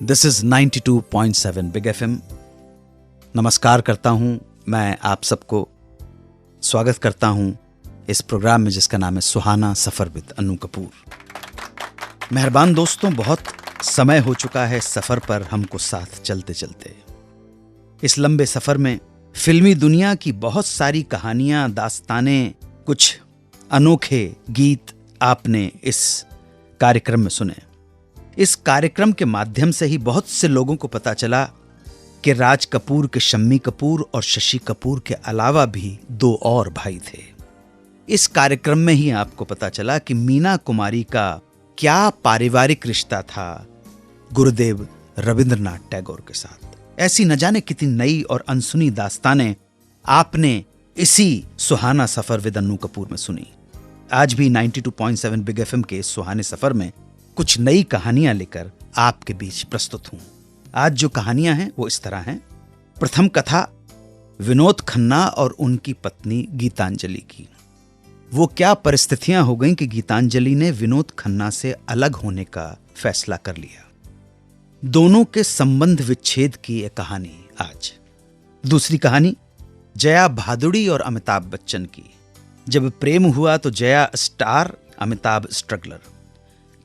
This is 92.7 Big FM. नमस्कार करता हूं मैं आप सबको, स्वागत करता हूं इस प्रोग्राम में जिसका नाम है सुहाना सफर विद अनु कपूर। मेहरबान दोस्तों, बहुत समय हो चुका है सफर पर हमको साथ चलते चलते। इस लंबे सफर में फिल्मी दुनिया की बहुत सारी कहानियां, दास्तानें, कुछ अनोखे गीत आपने इस कार्यक्रम में सुने। इस कार्यक्रम के माध्यम से ही बहुत से लोगों को पता चला कि राज कपूर के शम्मी कपूर और शशि कपूर के अलावा भी दो और भाई थे। इस कार्यक्रम में ही आपको पता चला कि मीना कुमारी का क्या पारिवारिक रिश्ता था गुरुदेव रविंद्रनाथ टैगोर के साथ। ऐसी न जाने कितनी नई और अनसुनी दास्तानें आपने इसी सुहाना सफर विद अनु कपूर में सुनी। आज भी 92.7 बिग एफएम के सुहाने सफर में कुछ नई कहानियां लेकर आपके बीच प्रस्तुत हूं। आज जो कहानियां हैं वो इस तरह हैं। प्रथम कथा विनोद खन्ना और उनकी पत्नी गीतांजलि की। वो क्या परिस्थितियां हो गईं कि गीतांजलि ने विनोद खन्ना से अलग होने का फैसला कर लिया। दोनों के संबंध विच्छेद की एक कहानी आज। दूसरी कहानी जया भादुड़ी और अमिताभ बच्चन की। जब प्रेम हुआ तो जया स्टार, अमिताभ स्ट्रगलर।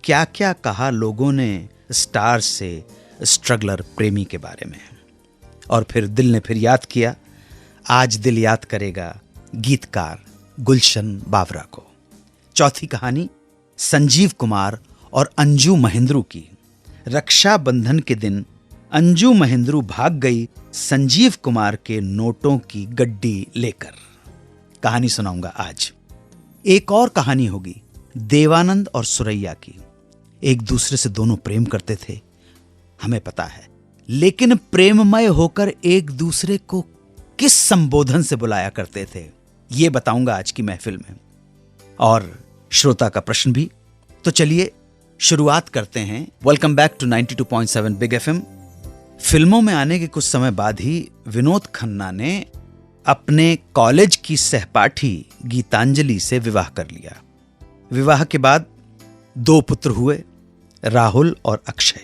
क्या क्या कहा लोगों ने स्टार से स्ट्रगलर प्रेमी के बारे में। और फिर दिल ने फिर याद किया। आज दिल याद करेगा गीतकार गुलशन बावरा को। चौथी कहानी संजीव कुमार और अंजू महेंद्रू की। रक्षाबंधन के दिन अंजू महेंद्रू भाग गई संजीव कुमार के नोटों की गड्डी लेकर। कहानी सुनाऊंगा आज। एक और कहानी होगी देवानंद और सुरैया की। एक दूसरे से दोनों प्रेम करते थे, हमें पता है, लेकिन प्रेममय होकर एक दूसरे को किस संबोधन से बुलाया करते थे ये बताऊंगा आज की महफिल में। और श्रोता का प्रश्न भी। तो चलिए शुरुआत करते हैं। Welcome back to 92.7 Big FM. फिल्मों में आने के कुछ समय बाद ही विनोद खन्ना ने अपने कॉलेज की सहपाठी गीतांजलि से विवाह कर लिया। विवाह के बाद दो पुत्र हुए, राहुल और अक्षय।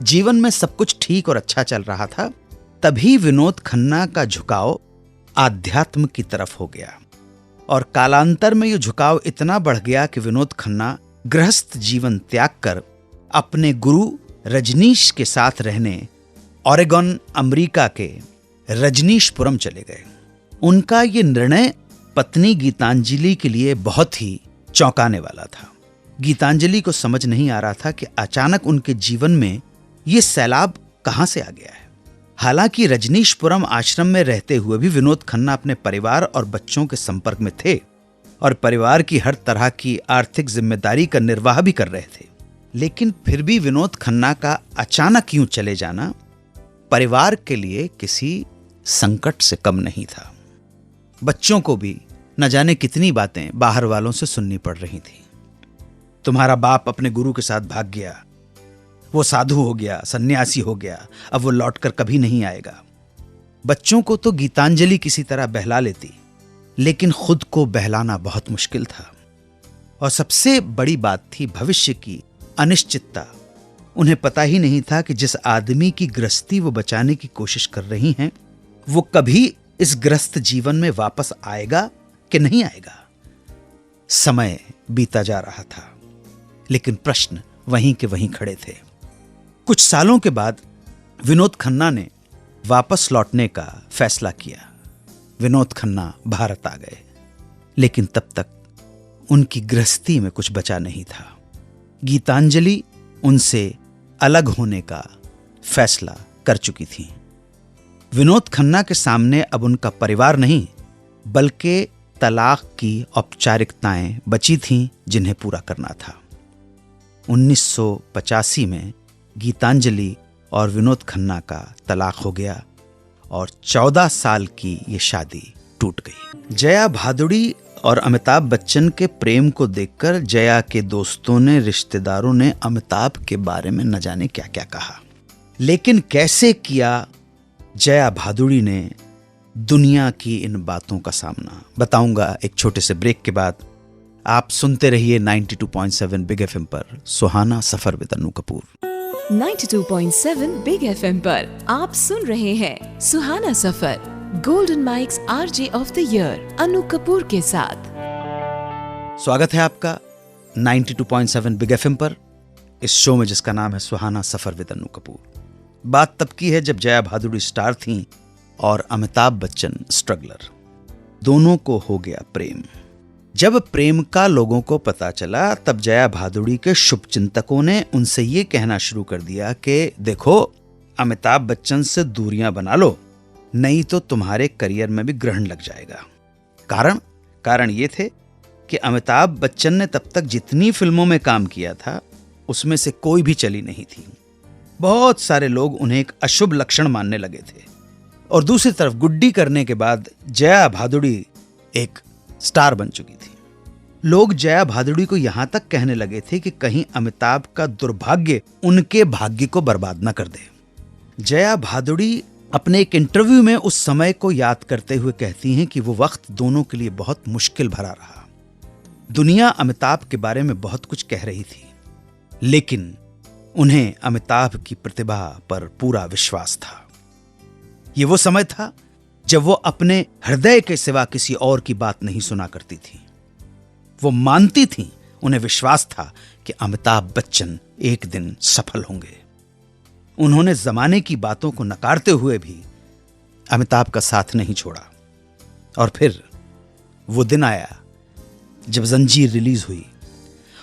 जीवन में सब कुछ ठीक और अच्छा चल रहा था, तभी विनोद खन्ना का झुकाव आध्यात्म की तरफ हो गया। और कालांतर में यह झुकाव इतना बढ़ गया कि विनोद खन्ना गृहस्थ जीवन त्याग कर अपने गुरु रजनीश के साथ रहने ओरेगन अमेरिका के रजनीशपुरम चले गए। उनका यह निर्णय पत्नी गीतांजलि के लिए बहुत ही चौंकाने वाला था। गीतांजलि को समझ नहीं आ रहा था कि अचानक उनके जीवन में यह सैलाब कहां से आ गया है। हालांकि रजनीशपुरम आश्रम में रहते हुए भी विनोद खन्ना अपने परिवार और बच्चों के संपर्क में थे और परिवार की हर तरह की आर्थिक जिम्मेदारी का निर्वाह भी कर रहे थे। लेकिन फिर भी विनोद खन्ना का अचानक यूं चले जाना परिवार के लिए किसी संकट से कम नहीं था। बच्चों को भी न जाने कितनी बातें बाहर वालों से सुननी पड़ रही थी। तुम्हारा बाप अपने गुरु के साथ भाग गया, वो साधु हो गया, सन्यासी हो गया, अब वो लौटकर कभी नहीं आएगा। बच्चों को तो गीतांजलि किसी तरह बहला लेती, लेकिन खुद को बहलाना बहुत मुश्किल था। और सबसे बड़ी बात थी भविष्य की अनिश्चितता। उन्हें पता ही नहीं था कि जिस आदमी की गृहस्थी वो बचाने की कोशिश कर रही हैं, वो कभी इस गृहस्थ जीवन में वापस आएगा कि नहीं आएगा। समय बीता जा रहा था, लेकिन प्रश्न वहीं के वहीं खड़े थे। कुछ सालों के बाद विनोद खन्ना ने वापस लौटने का फैसला किया। विनोद खन्ना भारत आ गए, लेकिन तब तक उनकी गृहस्थी में कुछ बचा नहीं था। गीतांजलि उनसे अलग होने का फैसला कर चुकी थी। विनोद खन्ना के सामने अब उनका परिवार नहीं, बल्कि तलाक की औपचारिकताएं बची थीं जिन्हें पूरा करना था। 1985 में गीतांजलि और विनोद खन्ना का तलाक हो गया और 14 साल की ये शादी टूट गई। जया भादुड़ी और अमिताभ बच्चन के प्रेम को देखकर जया के दोस्तों ने, रिश्तेदारों ने अमिताभ के बारे में न जाने क्या क्या कहा। लेकिन कैसे किया जया भादुड़ी ने दुनिया की इन बातों का सामना, बताऊंगा एक छोटे से ब्रेक के बाद। आप सुनते रहिए 92.7 बिग एफएम पर Suhana Safar with Anu Kapoor. 92.7 Big FM पर आप सुन रहे हैं Suhana Safar golden mics RJ of the year Anu Kapoor के साथ। स्वागत है आपका 92.7 बिग एफएम पर इस शो में जिसका नाम है सुहाना सफर विद अनु कपूर। बात तब की है जब जया भादुड़ी स्टार थीं और अमिताभ बच्चन स्ट्रगलर। दोनों को हो गया प्रेम। जब प्रेम का लोगों को पता चला तब जया भादुड़ी के शुभचिंतकों ने उनसे ये कहना शुरू कर दिया कि देखो, अमिताभ बच्चन से दूरियां बना लो, नहीं तो तुम्हारे करियर में भी ग्रहण लग जाएगा। कारण ये थे कि अमिताभ बच्चन ने तब तक जितनी फिल्मों में काम किया था उसमें से कोई भी चली नहीं थी। बहुत सारे लोग उन्हें एक अशुभ लक्षण मानने लगे थे। और दूसरी तरफ गुड्डी करने के बाद जया भादुड़ी एक स्टार बन चुकी थी। लोग जया भादुड़ी को यहां तक कहने लगे थे कि कहीं अमिताभ का दुर्भाग्य उनके भाग्य को बर्बाद न कर दे। जया भादुड़ी अपने एक इंटरव्यू में उस समय को याद करते हुए कहती हैं कि वो वक्त दोनों के लिए बहुत मुश्किल भरा रहा। दुनिया अमिताभ के बारे में बहुत कुछ कह रही थी, लेकिन उन्हें अमिताभ की प्रतिभा पर पूरा विश्वास था। ये वो समय था जब वो अपने हृदय के सिवा किसी और की बात नहीं सुना करती थी। वो मानती थी, उन्हें विश्वास था कि अमिताभ बच्चन एक दिन सफल होंगे। उन्होंने जमाने की बातों को नकारते हुए भी अमिताभ का साथ नहीं छोड़ा। और फिर वो दिन आया जब जंजीर रिलीज हुई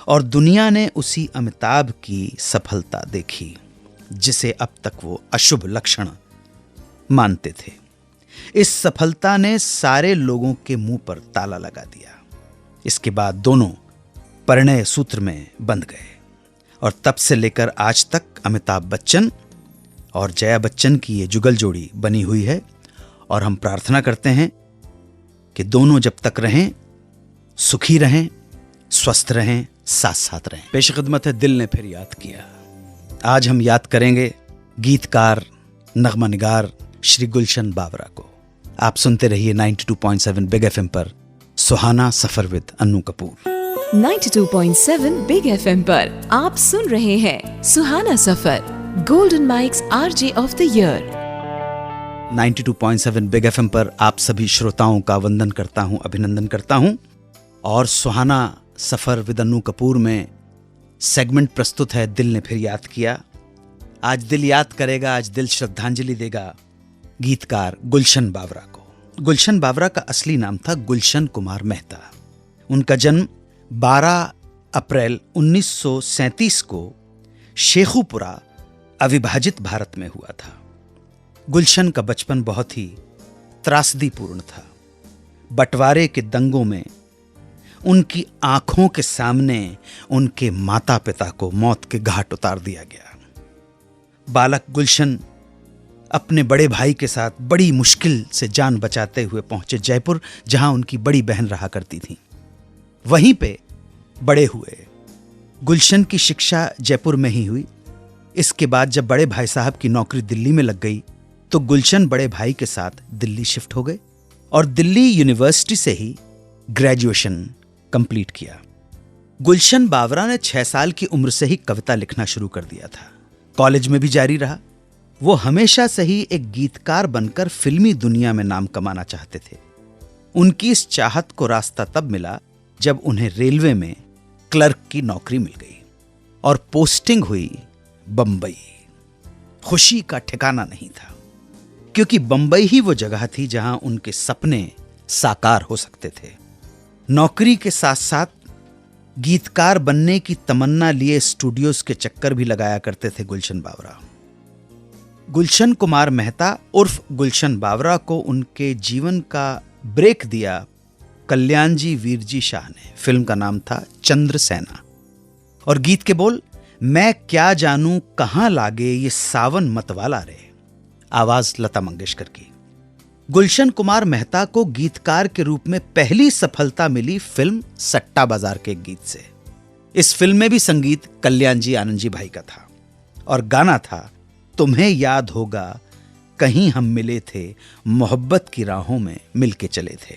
और दुनिया ने उसी अमिताभ की सफलता देखी जिसे अब तक वो अशुभ लक्षण मानते थे। इस सफलता ने सारे लोगों के मुंह पर ताला लगा दिया। इसके बाद दोनों परिणय सूत्र में बंध गए और तब से लेकर आज तक अमिताभ बच्चन और जया बच्चन की ये जुगल जोड़ी बनी हुई है। और हम प्रार्थना करते हैं कि दोनों जब तक रहें, सुखी रहें, स्वस्थ रहें, साथ साथ रहें। पेश खिदमत है दिल ने फिर याद किया। आज हम याद करेंगे गीतकार, नगमा निगार श्री गुलशन बावरा को। आप सुनते रहिए 92.7 बिग एफएम पर Suhana Safar with Anu Kapoor. 92.7 Big FM पर आप सुन रहे हैं Suhana Safar golden mics RJ of the year. 92.7 Big FM पर आप सभी श्रोताओं का वंदन करता हूं, अभिनंदन करता हूं। और सुहाना सफर विद अनु कपूर में सेगमेंट प्रस्तुत है दिल ने फिर याद किया। आज दिल याद करेगा, आज दिल श्रद्धांजलि देगा गीतकार गुलशन बावरा को। गुलशन बावरा का असली नाम था गुलशन कुमार मेहता। उनका जन्म 12 अप्रैल 1937 को शेखुपुरा अविभाजित भारत में हुआ था। गुलशन का बचपन बहुत ही त्रासदीपूर्ण था। बंटवारे के दंगों में उनकी आंखों के सामने उनके माता पिता को मौत के घाट उतार दिया गया। बालक गुलशन अपने बड़े भाई के साथ बड़ी मुश्किल से जान बचाते हुए पहुंचे जयपुर, जहां उनकी बड़ी बहन रहा करती थी। वहीं पे बड़े हुए। गुलशन की शिक्षा जयपुर में ही हुई। इसके बाद जब बड़े भाई साहब की नौकरी दिल्ली में लग गई तो गुलशन बड़े भाई के साथ दिल्ली शिफ्ट हो गए और दिल्ली यूनिवर्सिटी से ही ग्रेजुएशन कंप्लीट किया। गुलशन बावरा ने 6 साल की उम्र से ही कविता लिखना शुरू कर दिया था। कॉलेज में भी जारी रहा। वो हमेशा से ही एक गीतकार बनकर फिल्मी दुनिया में नाम कमाना चाहते थे। उनकी इस चाहत को रास्ता तब मिला जब उन्हें रेलवे में क्लर्क की नौकरी मिल गई और पोस्टिंग हुई बंबई। खुशी का ठिकाना नहीं था, क्योंकि बंबई ही वो जगह थी जहां उनके सपने साकार हो सकते थे। नौकरी के साथ साथ गीतकार बनने की तमन्ना लिए स्टूडियोज के चक्कर भी लगाया करते थे गुलशन बावरा। गुलशन कुमार मेहता उर्फ गुलशन बावरा को उनके जीवन का ब्रेक दिया कल्याणजी वीरजी शाह ने। फिल्म का नाम था चंद्रसेना और गीत के बोल, मैं क्या जानूं कहां लागे ये सावन मतवाला रे। आवाज लता मंगेशकर की। गुलशन कुमार मेहता को गीतकार के रूप में पहली सफलता मिली फिल्म सट्टा बाजार के गीत से। इस फिल्म में भी संगीत कल्याणजी आनंदजी भाई का था और गाना था तुम्हें याद होगा कहीं हम मिले थे, मोहब्बत की राहों में मिलके चले थे।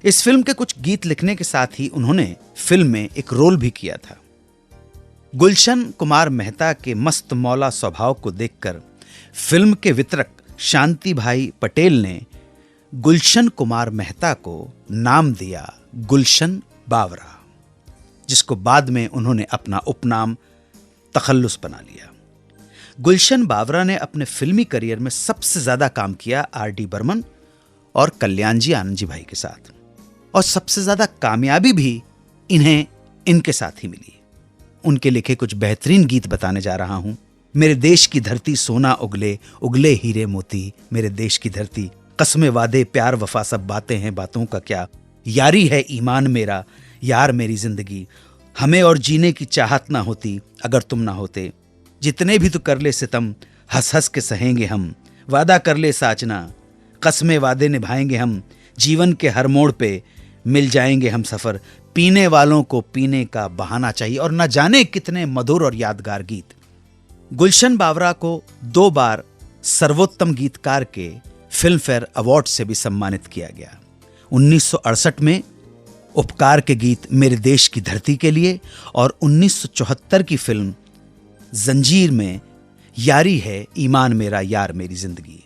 इस फिल्म के कुछ गीत लिखने के साथ ही उन्होंने फिल्म में एक रोल भी किया था। गुलशन कुमार मेहता के मस्त मौला स्वभाव को देखकर फिल्म के वितरक शांति भाई पटेल ने गुलशन कुमार मेहता को नाम दिया गुलशन बावरा, जिसको बाद में उन्होंने अपना उपनाम तखल्लुस बना लिया। गुलशन बावरा ने अपने फिल्मी करियर में सबसे ज्यादा काम किया आर.डी. बर्मन और कल्याण जी आनंद जी भाई के साथ, और सबसे ज्यादा कामयाबी भी इन्हें इनके साथ ही मिली। उनके लिखे कुछ बेहतरीन गीत बताने जा रहा हूं। मेरे देश की धरती सोना उगले, उगले हीरे मोती, मेरे देश की धरती, कसमे वादे प्यार वफा सब बातें हैं बातों का क्या, यारी है ईमान मेरा, यार मेरी जिंदगी, हमें और जीने की चाहत ना होती अगर तुम ना होते, जितने भी तू कर ले सितम हंस हंस के सहेंगे हम, वादा कर ले साचना, कसमे वादे निभाएंगे हम, जीवन के हर मोड़ पे मिल जाएंगे हम सफर, पीने वालों को पीने का बहाना चाहिए, और न जाने कितने मधुर और यादगार गीत। गुलशन बावरा को 2 बार सर्वोत्तम गीतकार के फिल्म फेयर अवार्ड से भी सम्मानित किया गया। 1968 में उपकार के गीत मेरे देश की धरती के लिए, और 1974 की फिल्म जंजीर में यारी है ईमान मेरा, यार मेरी जिंदगी।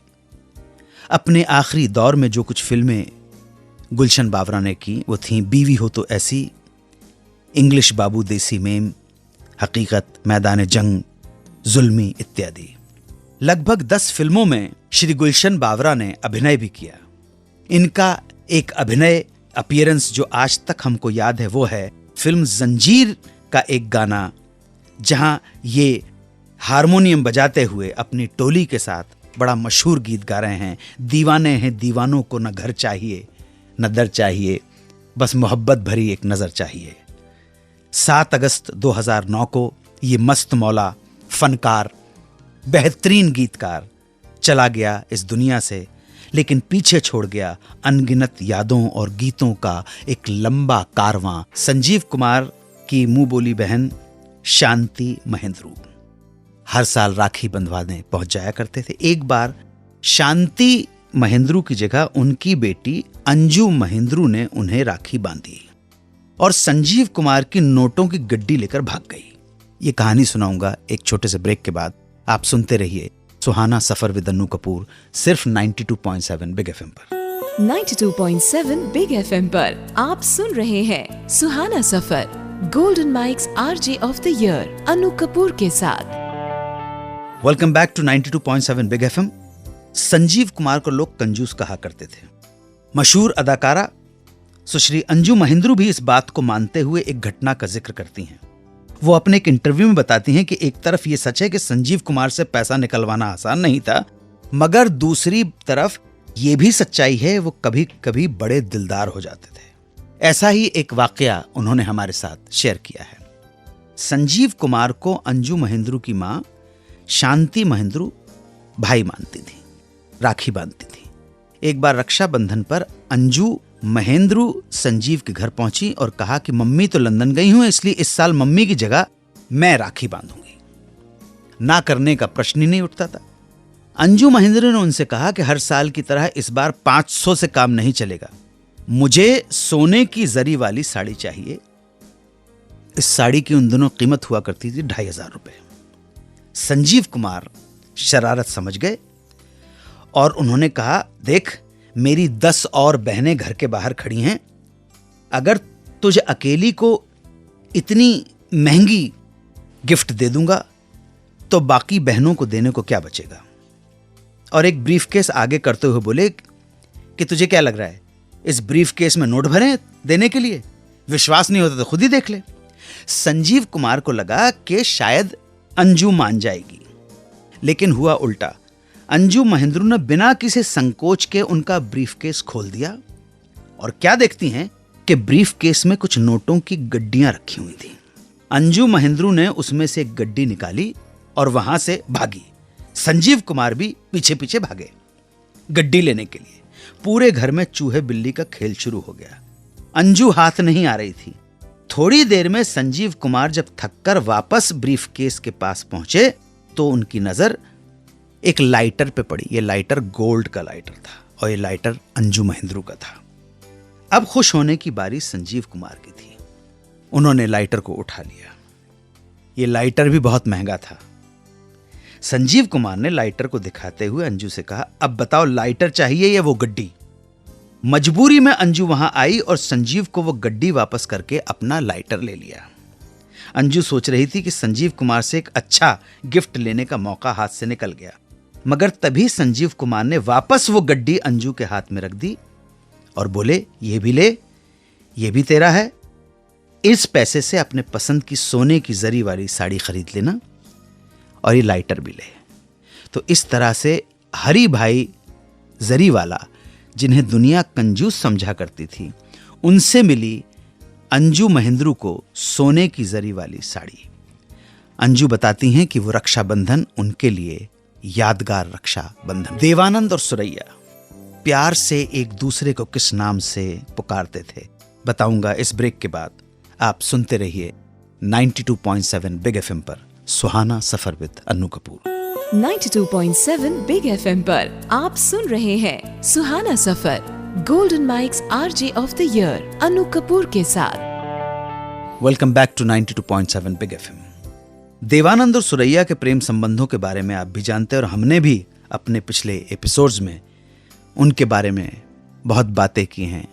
अपने आखिरी दौर में जो कुछ फिल्में गुलशन बावरा ने की वो थीं बीवी हो तो ऐसी, इंग्लिश बाबू देसी मेम, हकीकत, मैदान जंग, जुल्मी इत्यादि। लगभग 10 फिल्मों में श्री गुलशन बावरा ने अभिनय भी किया। इनका एक अभिनय अपीयरेंस जो आज तक हमको याद है वो है फिल्म जंजीर का एक गाना, जहां ये हारमोनियम बजाते हुए अपनी टोली के साथ बड़ा मशहूर गीत गा रहे हैं, दीवाने हैं दीवानों को न घर चाहिए न दर चाहिए, बस मोहब्बत भरी एक नजर चाहिए। 7 अगस्त 2009 को ये मस्त मौला फनकार, बेहतरीन गीतकार चला गया इस दुनिया से, लेकिन पीछे छोड़ गया अनगिनत यादों और गीतों का एक लंबा कारवां। संजीव कुमार की मुंह बोली बहन शांति महेंद्रू हर साल राखी बंधवाने पहुंच जाया करते थे। एक बार शांति महेंद्रू की जगह उनकी बेटी अंजू महेंद्रू ने उन्हें राखी बांधी और संजीव कुमार की नोटों की गड्डी लेकर भाग गई। ये कहानी सुनाऊंगा एक छोटे से ब्रेक के बाद। आप सुनते रहिए सुहाना सफर विद अन्नू कपूर, सिर्फ 92.7 बिग एफएम पर। 92.7 बिग एफएम पर आप सुन रहे हैं Suhana Safar, golden mics RJ of the year Annu Kapoor के साथ। Welcome back to 92.7 Big FM. Sanjeev Kumar को लोग कंजूस कहा करते थे। मशहूर अदाकारा सुश्री अंजू महेंद्रू भी इस बात को मानते हुए एक घटना का जिक्र करती हैं। वो अपने एक इंटरव्यू में बताती हैं कि एक तरफ ये सच है कि संजीव कुमार से पैसा निकलवाना आसान नहीं था, मगर दूसरी तरफ ये भी सच्चाई है वो कभी कभी बड़े दिलदार हो जाते थे। ऐसा ही एक वाकया उन्होंने हमारे साथ शेयर किया है। संजीव कुमार को अंजू महेंद्रू की मां शांति महेंद्रू भाई मानती थी, राखी बांधती थी। एक बार रक्षाबंधन पर अंजू महेंद्रू संजीव के घर पहुंची और कहा कि मम्मी तो लंदन गई हूं, इसलिए इस साल मम्मी की जगह मैं राखी बांधूंगी। ना करने का प्रश्न ही नहीं उठता था। अंजू महेंद्रू ने उनसे कहा कि हर साल की तरह इस बार 500 से काम नहीं चलेगा, मुझे सोने की जरी वाली साड़ी चाहिए। इस साड़ी की उन दिनों कीमत हुआ करती थी 2500 रुपए। संजीव कुमार शरारत समझ गए और उन्होंने कहा, देख मेरी 10 और बहनें घर के बाहर खड़ी हैं, अगर तुझे अकेली को इतनी महंगी गिफ्ट दे दूंगा तो बाकी बहनों को देने को क्या बचेगा। और एक ब्रीफकेस आगे करते हुए बोले कि तुझे क्या लग रहा है इस ब्रीफकेस में नोट भरे देने के लिए? विश्वास नहीं होता तो खुद ही देख ले। संजीव कुमार को लगा कि शायद अंजू मान जाएगी, लेकिन हुआ उल्टा। अंजू महेंद्रू ने बिना किसी संकोच के उनका ब्रीफकेस खोल दिया और क्या देखती हैं कि ब्रीफकेस में कुछ नोटों की गड्डियां रखी हुई थी। अंजू महेंद्रू ने उसमें से एक गड्डी निकाली और वहां से भागी। संजीव कुमार भी पीछे पीछे भागे गड्डी लेने के लिए। पूरे घर में चूहे बिल्ली का खेल शुरू हो गया। अंजू हाथ नहीं आ रही थी। थोड़ी देर में संजीव कुमार जब थककर वापस ब्रीफकेस के पास पहुंचे तो उनकी नजर एक लाइटर पे पड़ी। ये लाइटर गोल्ड का लाइटर था और ये लाइटर अंजू महेंद्रू का था। अब खुश होने की बारी संजीव कुमार की थी। उन्होंने लाइटर को उठा लिया ये लाइटर भी बहुत महंगा था। संजीव कुमार ने लाइटर को दिखाते हुए अंजू से कहा, अब बताओ लाइटर चाहिए या वो गड्डी? मजबूरी में अंजू वहां आई और संजीव को वो गड्डी वापस करके अपना लाइटर ले लिया। अंजू सोच रही थी कि संजीव कुमार से एक अच्छा गिफ्ट लेने का मौका हाथ से निकल गया, मगर तभी संजीव कुमार ने वापस वो गड्डी अंजू के हाथ में रख दी और बोले, ये भी ले, ये भी तेरा है, इस पैसे से अपने पसंद की सोने की जरी वाली साड़ी खरीद लेना और ये लाइटर भी ले। तो इस तरह से हरी भाई जरी वाला, जिन्हें दुनिया कंजूस समझा करती थी, उनसे मिली अंजू महेंद्रू को सोने की जरी वाली साड़ी। अंजू बताती हैं कि वो रक्षाबंधन उनके लिए यादगार रक्षाबंधन। देवानंद और सुरैया प्यार से एक दूसरे को किस नाम से पुकारते थे, बताऊंगा इस ब्रेक के बाद। आप सुनते रहिए 92.7 बिग एफएम पर Suhana Safar with Annu Kapoor. 92.7 Big FM पर आप सुन रहे हैं Suhana Safar, golden mics RJ of the year Annu Kapoor के साथ। Welcome back to 92.7 Big FM. Devanand और सुरैया के प्रेम संबंधों के बारे में आप भी जानते हैं और हमने भी अपने पिछले एपिसोड्स में उनके बारे में बहुत बातें की हैं,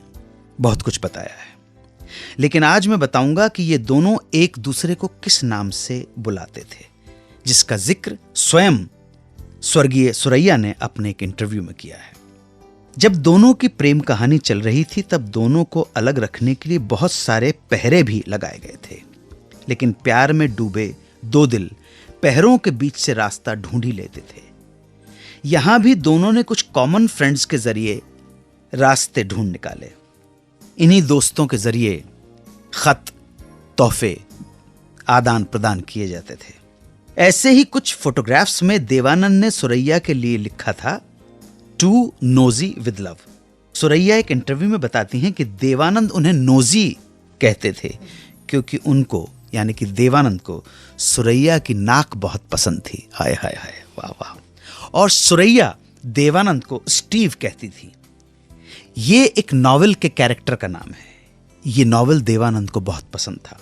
बहुत कुछ बताया है। लेकिन आज मैं बताऊंगा कि ये दोनों एक दूसरे को किस नाम से बुलाते थे, जिसका जिक्र स्वयं स्वर्गीय सुरैया ने अपने एक इंटरव्यू में किया है। जब दोनों की प्रेम कहानी चल रही थी तब दोनों को अलग रखने के लिए बहुत सारे पहरे भी लगाए गए थे, लेकिन प्यार में डूबे दो दिल पहरों के बीच से रास्ता ढूंढ ही लेते थे। यहां भी दोनों ने कुछ कॉमन फ्रेंड्स के जरिए रास्ते ढूंढ निकाले। इन्हीं दोस्तों के जरिए खत, तोहफे आदान प्रदान किए जाते थे। ऐसे ही कुछ फोटोग्राफ्स में देवानंद ने सुरैया के लिए लिखा था, टू नोजी विद लव। सुरैया एक इंटरव्यू में बताती हैं कि देवानंद उन्हें नोजी कहते थे क्योंकि उनको, यानी कि देवानंद को, सुरैया की नाक बहुत पसंद थी। हाय हाय हाय, वाह वाह। और सुरैया देवानंद को स्टीव कहती थी। ये एक नॉवेल के कैरेक्टर का नाम है। ये नॉवेल देवानंद को बहुत पसंद था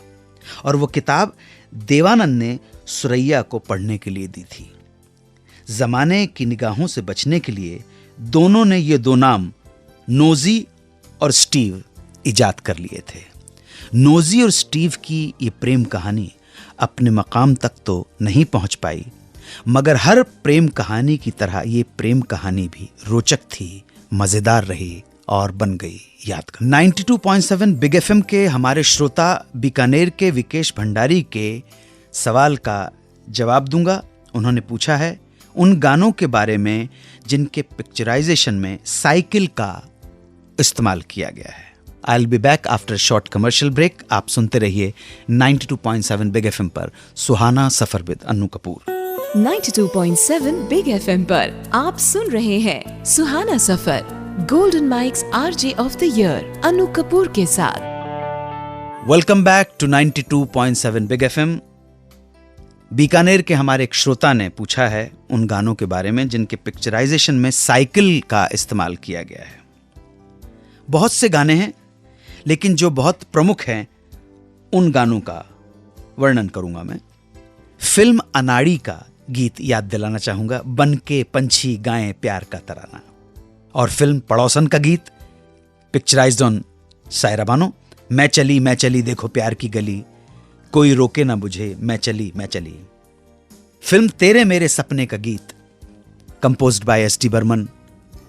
और वो किताब देवानंद ने सुरैया को पढ़ने के लिए दी थी। जमाने की निगाहों से बचने के लिए दोनों ने ये दो नाम नोजी और स्टीव इजाद कर लिए थे। नोजी और स्टीव की ये प्रेम कहानी अपने मकाम तक तो नहीं पहुंच पाई, मगर हर प्रेम कहानी की तरह ये प्रेम कहानी भी रोचक थी, मजेदार रही और बन गई यादगार। 92.7 बिग एफएम के हमारे श्रोता बीकानेर के विकेश भंडारी के सवाल का जवाब दूंगा। उन्होंने पूछा है उन गानों के बारे में जिनके पिक्चराइजेशन में साइकिल का इस्तेमाल किया गया है। I'll be back after a short commercial break। आप सुनते रहिए 92.7 बिग एफएम पर Suhana Safar with Annu Kapoor. 92.7 Big FM पर आप सुन रहे हैं Suhana Safar, golden mics RJ of the year Annu Kapoor के साथ। Welcome back to 92.7 Big FM. Bikaner के हमारे एक श्रोता ने पूछा है उन गानों के बारे में जिनके पिक्चराइजेशन में साइकिल का इस्तेमाल किया गया है। बहुत से गाने हैं, लेकिन जो बहुत प्रमुख हैं उन गानों का वर्णन करूंगा मैं। फिल्म अनाड़ी का गीत याद दिलाना चाहूंगा, बन के पंछी गाएं प्यार का तराना। और फिल्म पड़ोसन का गीत पिक्चराइज्ड ऑन सायरा बानो, मैं चली देखो प्यार की गली, कोई रोके ना मुझे मैं चली। फिल्म तेरे मेरे सपने का गीत composed by S D Burman,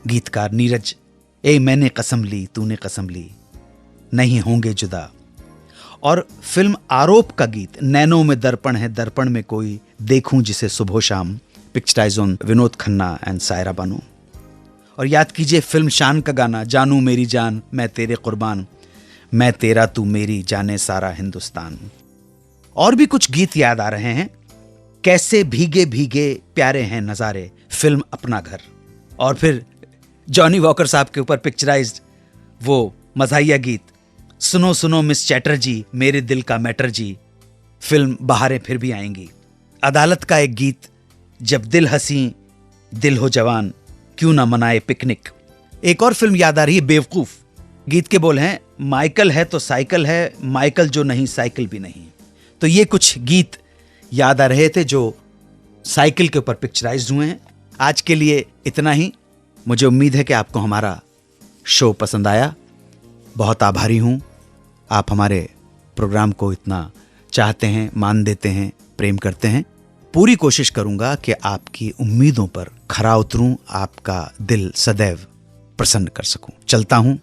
गीतकार नीरज। ए मैंने कसम ली तूने कसम ली, नहीं होंगे जुदा। और फिल्म आरोप का गीत नैनों में दर्पण है दर्पण में कोई देखूं जिसे सुबह शाम, picturised on Vinod Khanna and Saira Bano. और याद कीजिए फिल्म शान का गाना, जानू मेरी जान मैं तेरे कुर्बान, मैं तेरा तू मेरी जाने सारा हिंदुस्तान। और भी कुछ गीत याद आ रहे हैं, कैसे भीगे भीगे प्यारे हैं नजारे, फिल्म अपना घर। और फिर जॉनी वॉकर साहब के ऊपर पिक्चराइज्ड वो मज़ाहिया गीत, सुनो सुनो मिस चैटर्जी मेरे दिल का मैटर जी, फिल्म बहारें फिर भी आएंगी। अदालत का एक गीत, जब दिल हंसी दिल हो जवान, क्यों ना मनाए पिकनिक। एक और फिल्म याद आ रही है, बेवकूफ। गीत के बोल हैं, माइकल है तो साइकिल है, माइकल जो नहीं साइकिल भी नहीं। तो ये कुछ गीत याद आ रहे थे जो साइकिल के ऊपर पिक्चराइज्ड हुए हैं। आज के लिए इतना ही। मुझे उम्मीद है कि आपको हमारा शो पसंद आया। बहुत आभारी हूं, आप हमारे प्रोग्राम को इतना चाहते हैं, मान देते हैं, प्रेम करते हैं। पूरी कोशिश करूंगा कि आपकी उम्मीदों पर खरा उतरूं, आपका दिल सदैव प्रसन्न कर सकूं। चलता हूं,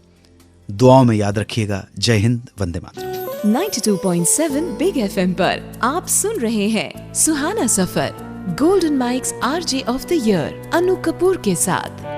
दुआओं में याद रखिएगा। जय हिंद, वंदे मातरम। 92.7 बिग FM पर आप सुन रहे हैं Suhana Safar, golden mics RJ of the year Anu Kapoor के साथ।